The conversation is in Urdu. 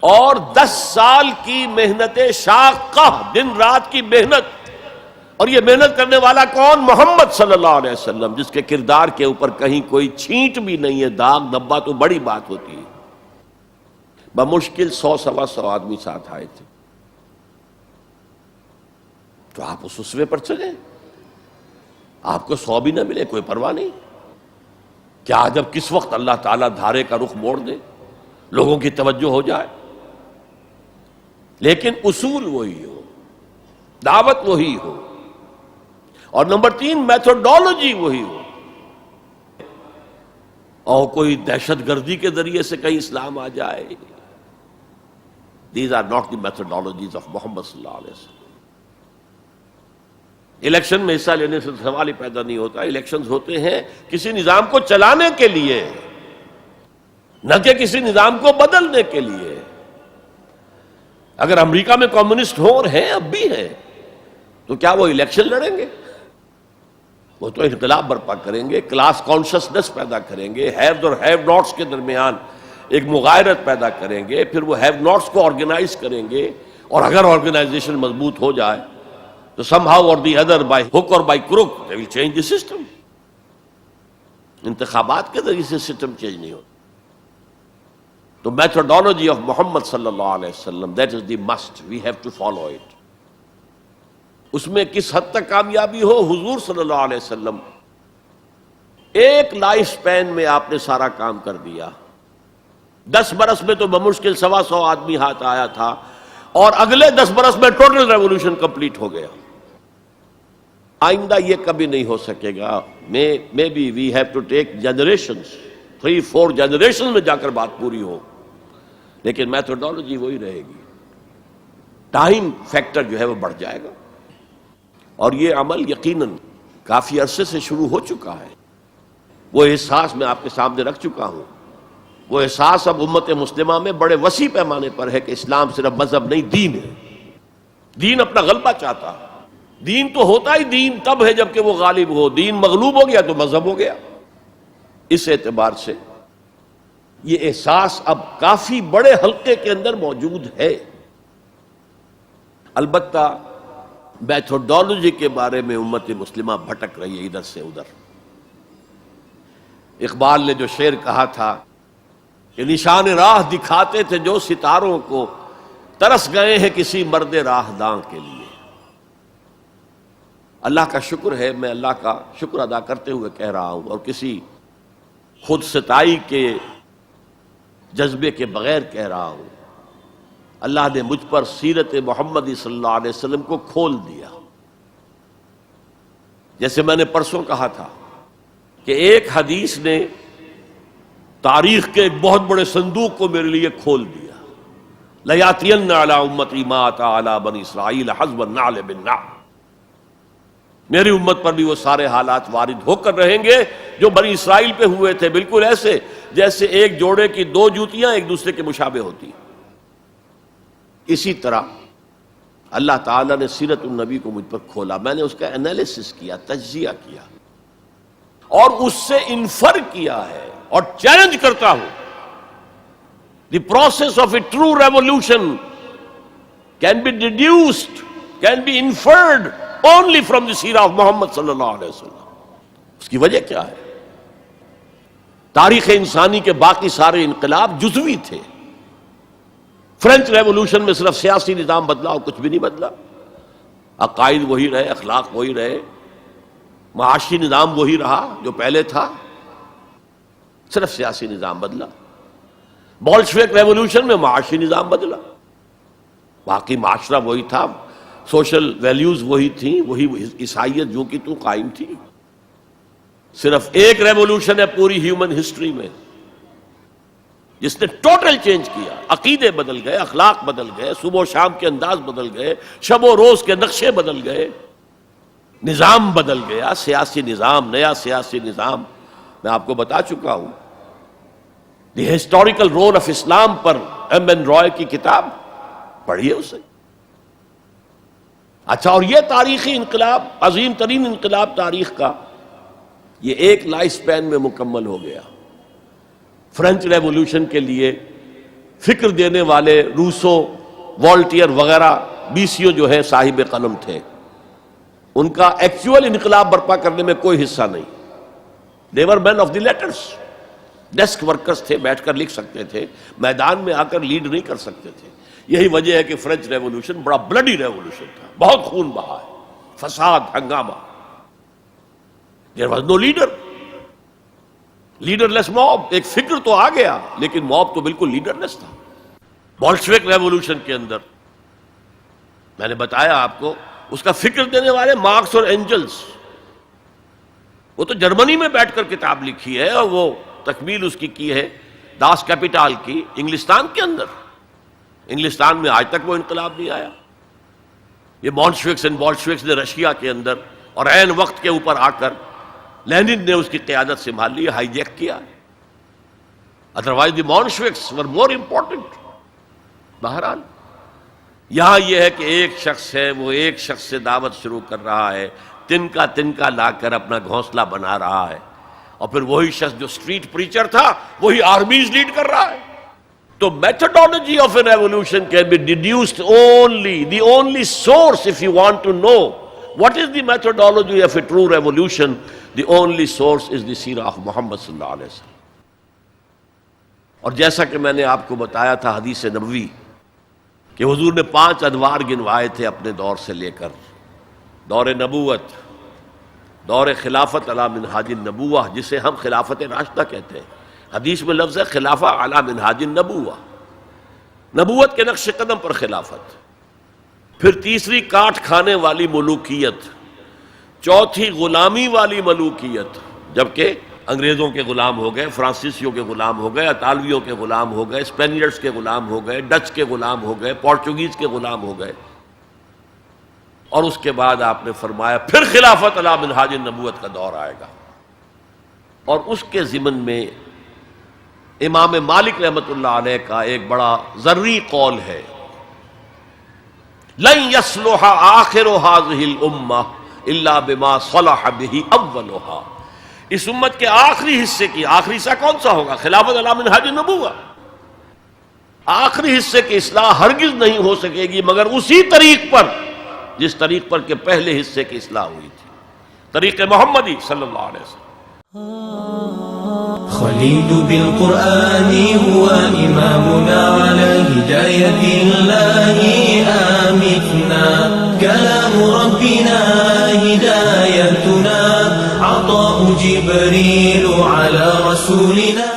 اور 10 سال کی محنت شاقہ، دن رات کی محنت، اور یہ محنت کرنے والا کون؟ محمد صلی اللہ علیہ وسلم، جس کے کردار کے اوپر کہیں کوئی چھینٹ بھی نہیں ہے، داغ دھبا تو بڑی بات ہوتی ہے۔ بمشکل 100-125 آدمی ساتھ آئے تھے، تو آپ اس اسوے پر چلیں، آپ کو 100 بھی نہ ملے کوئی پرواہ نہیں۔ کیا جب کس وقت اللہ تعالیٰ دھارے کا رخ موڑ دے، لوگوں کی توجہ ہو جائے، لیکن اصول وہی ہو، دعوت وہی ہو، اور نمبر 3 میتھوڈالوجی وہی ہو، اور کوئی دہشت گردی کے ذریعے سے کہیں اسلام آ جائے۔ These are not the methodologies of Muhammad صلی اللہ علیہ وسلم۔ الیکشن میں حصہ لینے سے سوال ہی پیدا نہیں ہوتا، الیکشنز ہوتے ہیں کسی نظام کو چلانے کے لیے، نہ کہ کسی نظام کو بدلنے کے لیے۔ اگر امریکہ میں کمیونسٹ ہو اور ہیں، اب بھی ہیں، تو کیا وہ الیکشن لڑیں گے؟ وہ تو انقلاب برپا کریں گے، کلاس کانشسنس پیدا کریں گے، ہیوز اور ہیو ناٹس کے درمیان ایک مغایرت پیدا کریں گے، پھر وہ ہیو ناٹس کو آرگنائز کریں گے، اور اگر آرگنائزیشن مضبوط ہو جائے تو somehow or the other, by hook or by crook, they will change the system۔ انتخابات کے ذریعے سے سسٹم چینج نہیں ہوتا۔ تو میتھوڈالوجی آف محمد صلی اللہ علیہ وسلم، that is the must, we have to follow it۔ اس میں کس حد تک کامیابی ہو، حضور صلی اللہ علیہ وسلم ایک لائف سپین میں آپ نے سارا کام کر دیا۔ 10 برس میں تو بمشکل 125 آدمی ہاتھ آیا تھا، اور اگلے 10 برس میں ٹوٹل ریولوشن کمپلیٹ ہو گیا۔ آئندہ یہ کبھی نہیں ہو سکے گا۔ Maybe we have to take generations, 3-4 generation میں جا کر بات پوری ہو، لیکن میتھوڈالوجی وہی رہے گی۔ ٹائم فیکٹر جو ہے وہ بڑھ جائے گا، اور یہ عمل یقیناً کافی عرصے سے شروع ہو چکا ہے۔ وہ احساس میں آپ کے سامنے رکھ چکا ہوں، وہ احساس اب امت مسلمہ میں بڑے وسیع پیمانے پر ہے کہ اسلام صرف مذہب نہیں، دین ہے۔ دین اپنا غلبہ چاہتا ہے۔ دین تو ہوتا ہی دین تب ہے جب کہ وہ غالب ہو، دین مغلوب ہو گیا تو مذہب ہو گیا۔ اس اعتبار سے یہ احساس اب کافی بڑے حلقے کے اندر موجود ہے۔ البتہ میتھوڈالوجی کے بارے میں امت مسلمہ بھٹک رہی ہے ادھر سے ادھر۔ اقبال نے جو شعر کہا تھا کہ نشان راہ دکھاتے تھے جو ستاروں کو، ترس گئے ہیں کسی مرد راہ داں کے لیے۔ اللہ کا شکر ہے، میں اللہ کا شکر ادا کرتے ہوئے کہہ رہا ہوں، اور کسی خود ستائی کے جذبے کے بغیر کہہ رہا ہوں، اللہ نے مجھ پر سیرت محمدی صلی اللہ علیہ وسلم کو کھول دیا۔ جیسے میں نے پرسوں کہا تھا کہ ایک حدیث نے تاریخ کے ایک بہت بڑے صندوق کو میرے لیے کھول دیا۔ لَيَأْتِيَنَّ عَلَىٰ أُمَّتِي مَا أَتَىٰ عَلَىٰ بَنِي إِسْرَائِيلَ حَسْبَ النَّعْلِ بِالنَّعْلِ۔ میری امت پر بھی وہ سارے حالات وارد ہو کر رہیں گے جو بنی اسرائیل پہ ہوئے تھے، بالکل ایسے جیسے ایک جوڑے کی 2 جوتیاں ایک دوسرے کے مشابہ ہوتی ہیں۔ اسی طرح اللہ تعالیٰ نے سیرت النبی کو مجھ پر کھولا، میں نے اس کا انالیسس کیا، تجزیہ کیا، اور اس سے انفر کیا ہے، اور چیلنج کرتا ہوں۔ The process of a true revolution can be deduced, can be inferred only from the seerah of Muhammad صلی اللہ علیہ وسلم۔ اس کی وجہ کیا ہے؟ تاریخ انسانی کے باقی سارے انقلاب جزوی تھے۔ فرینچ ریولوشن میں صرف سیاسی نظام بدلا اور کچھ بھی نہیں بدلا، عقائد وہی رہے، اخلاق وہی رہے، معاشی نظام وہی رہا جو پہلے تھا، صرف سیاسی نظام بدلا۔ بولشوک ریولوشن میں معاشی نظام بدلا، باقی معاشرہ وہی تھا، سوشل ویلیوز وہی تھیں، وہی عیسائیت جو کی تو قائم تھی۔ صرف ایک ریولوشن ہے پوری ہیومن ہسٹری میں جس نے ٹوٹل چینج کیا، عقیدے بدل گئے، اخلاق بدل گئے، صبح و شام کے انداز بدل گئے، شب و روز کے نقشے بدل گئے، نظام بدل گیا، سیاسی نظام، نیا سیاسی نظام۔ میں آپ کو بتا چکا ہوں، the historical role of Islam پر ایم این رائے کی کتاب پڑھیے اسے۔ اچھا، اور یہ تاریخی انقلاب، عظیم ترین انقلاب تاریخ کا، یہ ایک لائف سپین میں مکمل ہو گیا۔ فرینچ ریولوشن کے لیے فکر دینے والے روسو، والٹیئر وغیرہ BCO جو ہے صاحب قلم تھے، ان کا ایکچوئل انقلاب برپا کرنے میں کوئی حصہ نہیں. They were men of the letters, desk workers تھے، بیٹھ کر لکھ سکتے تھے، میدان میں آ کر لیڈ نہیں کر سکتے تھے. یہی وجہ ہے کہ فرینچ ریولوشن بڑا بلڈی ریولوشن تھا، بہت خون بہا ہے، فساد، ہنگامہ. There was no leader, leader less mob. ایک فکر تو آ گیا لیکن موب تو بالکل لیڈر لیس تھا. بولشوک ریولوشن کے اندر میں نے بتایا آپ کو، اس کا فکر دینے والے مارکس اور اینجلز، وہ تو جرمنی میں بیٹھ کر کتاب لکھی ہے اور وہ تکمیل اس کی ہے داس کیپیٹال کی انگلستان کے اندر. انگلستان میں آج تک وہ انقلاب نہیں آیا. یہ مونشوکس اینڈ بولشوکس نے رشیا کے اندر اور عین وقت کے اوپر آ کر لینن نے اس کی قیادت سنبھال لی، ہائی جیک کیا. ادروائز دی مونشوکس ور مور امپورٹنٹ. بہرحال یہاں یہ ہے کہ ایک شخص ہے، وہ ایک شخص سے دعوت شروع کر رہا ہے، تنکا لا کر اپنا گھونسلہ بنا رہا ہے، اور پھر وہی شخص جو اسٹریٹ پریچر تھا وہی آرمیز لیڈ کر رہا ہے. تو methodology of an evolution can be deduced only, the only source if you want to know what is the methodology of a true revolution, the only source is the سیرہ of محمد صلی اللہ علیہ وسلم. اور جیسا کہ میں نے آپ کو بتایا تھا حدیث نبوی کہ حضور نے 5 ادوار گنوائے تھے اپنے دور سے لے کر دور نبوت، دور خلافت علی منہاج النبوہ، جسے ہم خلافت راشدہ کہتے ہیں. حدیث میں لفظ ہے خلافہ علی منہاج النبوہ، نبوت کے نقش قدم پر خلافت. پھر تیسری کاٹ کھانے والی ملوکیت، چوتھی غلامی والی ملوکیت، جبکہ انگریزوں کے غلام ہو گئے، فرانسیسیوں کے غلام ہو گئے، اطالویوں کے غلام ہو گئے، اسپینیئرز کے غلام ہو گئے، ڈچ کے غلام ہو گئے، پورچوگیز کے غلام ہو گئے. اور اس کے بعد آپ نے فرمایا پھر خلافت علی منہاج النبوت کا دور آئے گا. اور اس کے ضمن میں امام مالک رحمۃ اللہ علیہ کا ایک بڑا ذری قول ہے، لن يصلح آخر هذه الامہ الا بما صلح به اولها. اس امت کے آخری حصے کی آخری حصہ کون سا ہوگا؟ خلافت علی منہاج النبوہ. آخری حصے کی اصلاح ہرگز نہیں ہو سکے گی مگر اسی طریق پر جس طریق پر کہ پہلے حصے کی اصلاح ہوئی تھی، طریق محمدی صلی اللہ علیہ وسلم. خليل بالقرآن هو إمامنا على هداية الله آمتنا، كلام ربنا هدايتنا، عطاء جبريل على رسولنا.